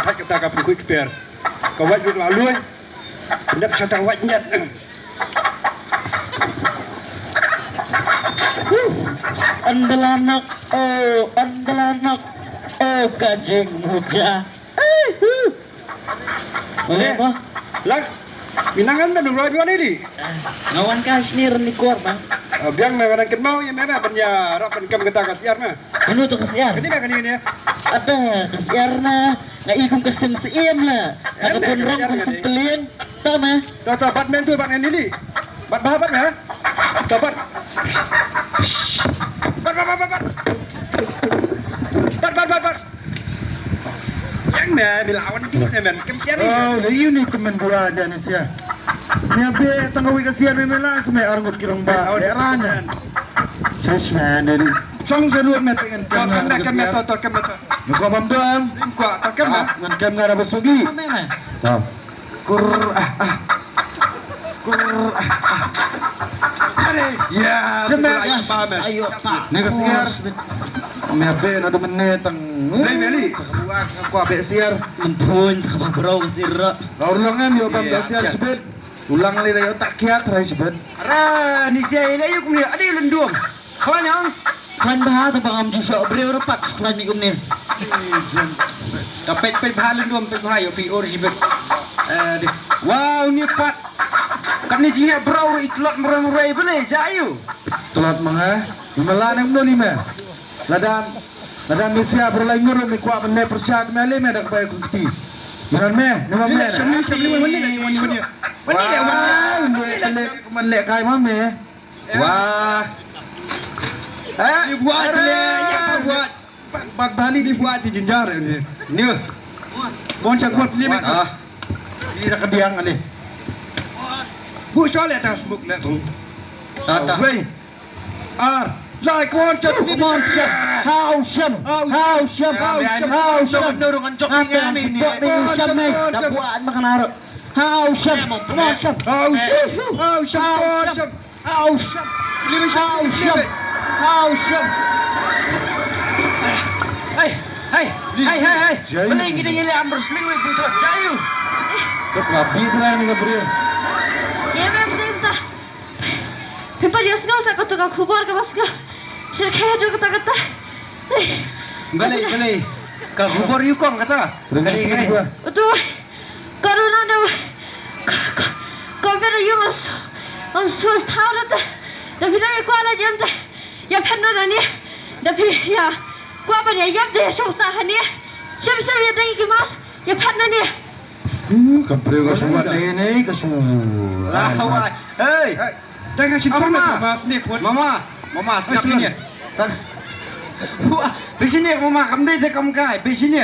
thách ta gặp cái bèn có vậy được là luôn đập cho thằng vậy nhật Andalanak, andalanak, kajing muda. Boleh apa? Lang, minangan na nung roy ni di. Ngawan ka snir ni kuar bang. Biang na kadang kenmau ya mena banya rapan kam kata kasiar na. Ano to kasiar? Kani ba kani ni? Ada kasiar na, ngaikong kasim siam la. Nakapun rong kung sempelin. Tama. Ta Batman tu Batman ni di. Bat bahabat na. Ta bat. Bat. Yang na bilawan di na men kam siar ni. Oh, layu ni teman gua ada ni sia. Ni abe tanggawi kasihan memela semai arngut kirang ba. Erana. Ches man dari. Chong seluat met pengen Kam to. Ko bam doang. Ko ta kam na. Ngan kam ngara besugi. Tama na. Tahu. Kur Ya, Cemek. Ayo pa. Ni kasihan. Kami abe na menetang. Lai meli. Buat ko abe siar. Lempun sa kababraw kasira. Laur lang yo bam siar sebet. Ulang li dayo tak kiat rai sebet. Ara ni sia ile yuk ni ada lendum. Kawan yang Kan baha ta bang am jusa bre rapat sekolah mi kumni. Kapet bahan lendum bahan yo fi or sibet. Wow ni pat. Kan ni jinga brau itlot merai boleh jayu. Telat manga. Melanang no ni me. Ladam misia berlai nguru mi kuat benda persyat mele me dak baik kuti. Menan me, nama me. Mani Wah, man lek kai ma me. Wah. Dibuat buat. Bat balik Dibuat di jenjar ni. Ni. Bon cak buat ni mek. Ni dak kediang ni. Bu soal atas buk le. Tata. Wei. Lai kon cak ni mon cak. How sham. Nurungan cok ni ngami ni. Dapuan makan aro. How sham. Come on sham. How sham. Hai. Beli gini gini amber seling wei pun tot jayu. Dak lapi berai ni kabri. Ya memang Pempa dia segala saya kata kau kubar ke masuk. Saya kaya juga kata. Beli. Ka hubor yu kong kata. Kali. Betul. Karena ada kau beri yumas. Sus tahu dah. Tapi nak kau ada jam dah. Ya pernah nani. Tapi ya kau apa ni? Ya deh susah ni. Siapa ya dah ikimas. Ya pernah ni. Kabri ka sumat ni ka su. Lah hei. Jangan cinta Mama siap ni. Wah, di sini mama kamu deh kamu kai. Di sini.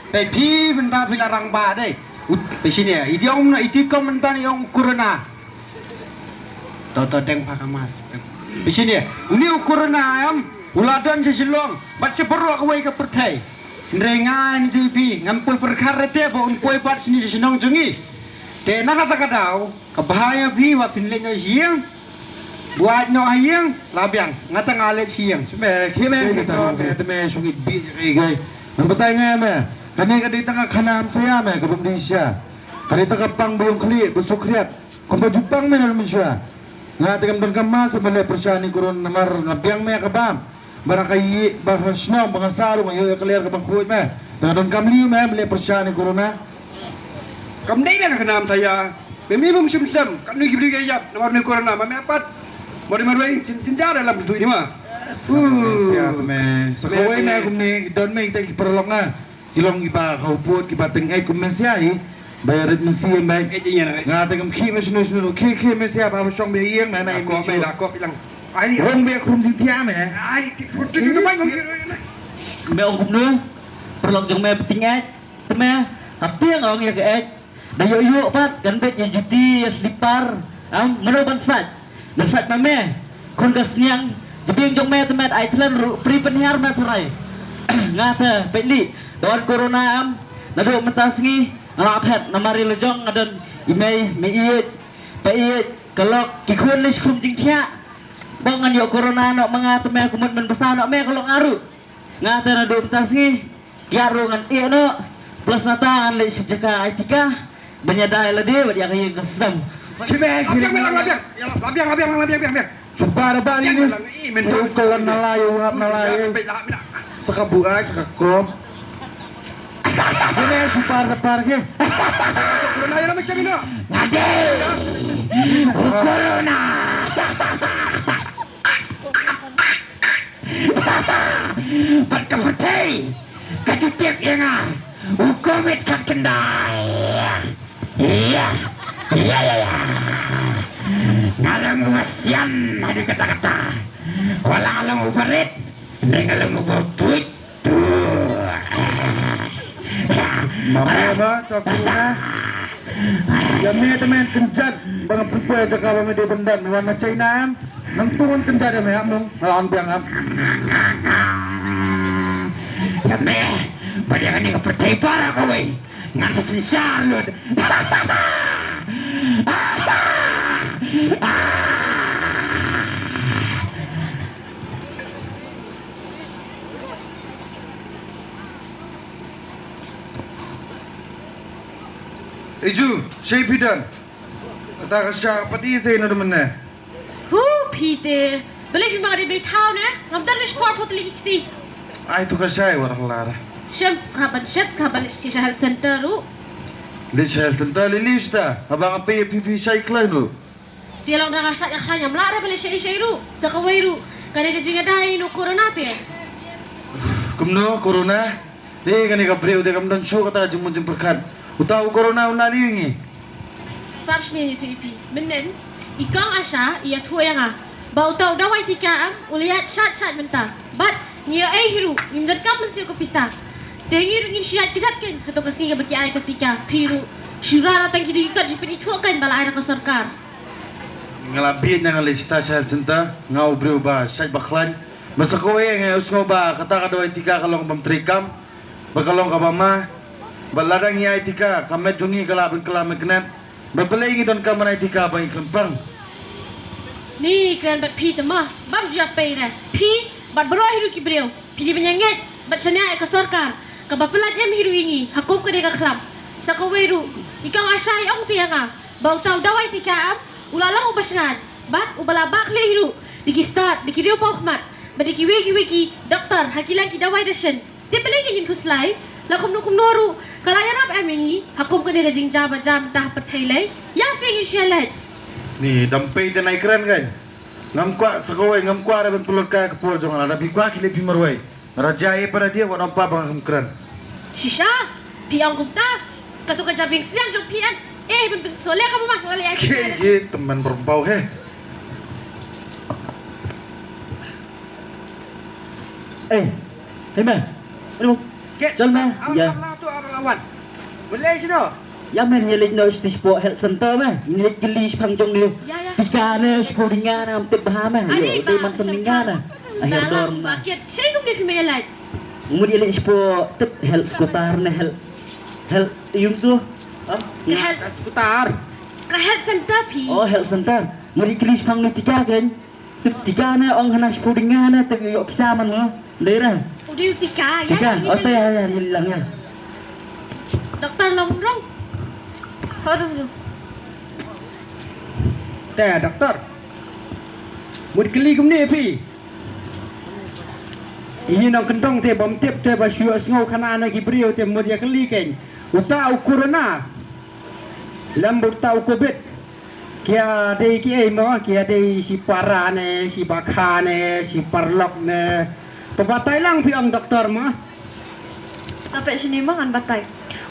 Pi benda filarang ba deh. Di sini. Idiom na itikom benda yang corona. Toto deng pakamas. Di sini. Uni corona am. Uladan sesilong. Bat seperlu aku ke pertai. Rengan itu pi. Ngampul perkara teh bo umpoi bat sini sesinong jungi. Te nak kata kadau. Kebahaya pi wa finlenya siang. Buat nyo hayang labiang ngata ngalet siang Semai kime kita teme sungit bi gai. Nambatay nga me. Kani kadi tanga kanam saya me kabum di Asia. Kadi tanga pang buyong kli busuk kriat. Kumpa jupang me namin siya. Nga tingam bangkama sa mali persyani kurun namar ngabiang me kabam. Barakai bahasno mga saro ngayon kalir kabang kuit me. Tangadon kamliu me mali persyani kuruna. Kamdai me kanam saya memimum simsam kanu gibri gayap namar ne corona mame apat Mari marway tinjar dalam bentuk ini mah. Siap me. Sakaway me kumni don me kita perolong nga. Kilong iba kauput kiba tengay kumensiyai. Bayarit mensiya me. Nga tingam ki me sunu ki me siya pa masyong biyang na na imi siya. Lakok ilang. Ali Rong biya kum tintiya me. Ali putu itu baik. Mẹ ông cũng nữa. Perlu yang mẹ penting Teme. Tapi yang orang yang ke Dayo yo pat kan bet yang juti slipar. Menurut bansat. Nasat mame. Kon kasniang. Jadi yang mẹ temat ai telan pri penhiar me turai. Ngata petli. Don corona am. Nado mentas ngi. Lapet namari lejong ngadon imei meiit. Peiit kelok kikun lis kum jing tia. Bangan yo corona nok mangata me kumat men besar nok me kalau ngaru. Ngata nado mentas ngi. Kiaru ngan iya no. Plus nataan le sejaka Aitika. Banyadai lah dia buat yang kaya kesam. Kime Labiang. Sumpah ada balik ni. Kalau nalayo, sekabu ay, sekakom. Kime sumpah ada parke. Corona lang siya mino. Corona. Pagkamatay, katitip yan nga. Ukumit kat kenday. Iya. Ngalang umasyan, ada kata-kata. Walang alam ubarit, hindi alam ubapuit. Mama ba, corona. Yami temen kenjat, bang perempuan jaga kami di bendan, warna China am. Nang turun kenjat ya mehak mung, lawan biang am. Yami, pada kan ni kepercayaan para kau ini. Ngan sesiar lu. Iju, siya pidan. Kata kasya pati sa ino naman na. Peter. Balik yung mga dibay tao na. Ngamdar na sport po talikiti. Ay, ito kasya warang lara. Siyem, skaban siya health center ro. Di siya senta lilis ta. Habang ang PFP siya iklan lo. Dia lang nakasat yung kanya. Malara balik siya ro. Sa kaway ro. Kaya ka dahil no corona te. Kumno, corona. Di kani ka priyo, di kam dan show kata jumon jumperkan. Utaw corona unali yung eh. Sabs niya nito ipi. Menen, ikang asya, iya tuwa nga. Bautaw daway tika ang uliyat syat menta. But, niya ay hiru, nimdad ka man siya ko pisa. Tengi rin siyat kijatkin. Hato kasi nga baki ay katika. Piru, syurara tang kidikat jipin ito kan bala ay nakasarkar. Ngalabit na nga lista siya senta. Nga ubriw ba, siya baklan. Basta ko nga usmo ba, kata ka daw ay tika kalong pamtrikam. Bakalong ka ba ma? Baladang niya ay tika, kamet jungi kalabang kalamagnet. Babalayingi doon ka man ay tika ba yung kampang. Ni kan bat pi tama, bam jap pay na. Pi bat bro hiru ki breu. Pi di banyangit, bat sana ay kasarkar. Kabapelat em hiru ingi, hakom ka de ka klam. Sa kaweru, ikang asay ong tiya nga. Bautaw daway tika am, ulalang ubasngan. Bat ubalabak le hiru. Diki start, diki rio paukmat. Bat diki wiki, doktor, hakilang ki daway dasyan. Di palingin kuslay. Lakum noru, kalaya rap emingi, hakum ka de ka jing jam tah pathaylay. Yang singi syalat. Ni dampay din ay kran kan. Ngamkwa sa kaway, ngamkwa rabang tulad ka kapur jong ala. Nabikwa kili pimarway. Narajaya para dia, walang pa bang kran. Shisha, piang kumta. Katu ka jabing silang jong piang. Ben soleh kamu mah ngalali ay. Kaya teman berbau he. Hey man. Ano? Jal na. Ya. Tu lawan. Boleh sino? Ya men nyelit no stis po health center mah. Nyelit gelis pangjong niyo. Ya. Tika na skuringan am tip bahama. Yo, di man semingan na. Akhir dorm na. Bakit? Siya yung di pimayalat. Umur nyelit po tip health skutar na health yung so. Seputar. Ka health center pi. Oh health center. Muri gelis pang tika kan. Tip tika na ong hanas skuringan na tip yo kisaman mo. Lera. Udah yung tika. Tika. Oh ya lang ya. Dokter longrong. Aduh. Teh doktor. Mud keli kum ni pi. Ini nang kendong teh bom tip teh ba syua ngau kana na ki brio teh mud ya keli ken. Uta corona. Lambut tau covid. Kia dei ki ai mo kia dei si para ne si bakha ne si parlok ne. Pabatay lang pi ang doktor mo. Sampai sini mangan batay.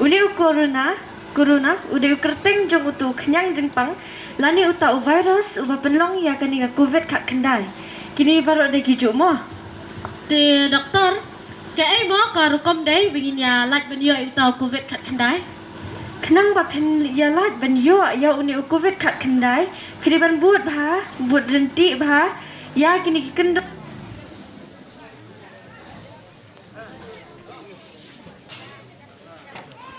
Uli corona udah kerteng jong utu kenyang jengpang lani uta virus uba penlong ya kani ka covid kat kendai kini baru ada kijuk mo te doktor ke ai mo ka rukom dai bingin ya lat ben yo uta covid kat kendai kenang ba pen ya lat ben yo ya uni covid kat kendai kini ban buat renti ba ya kini kendok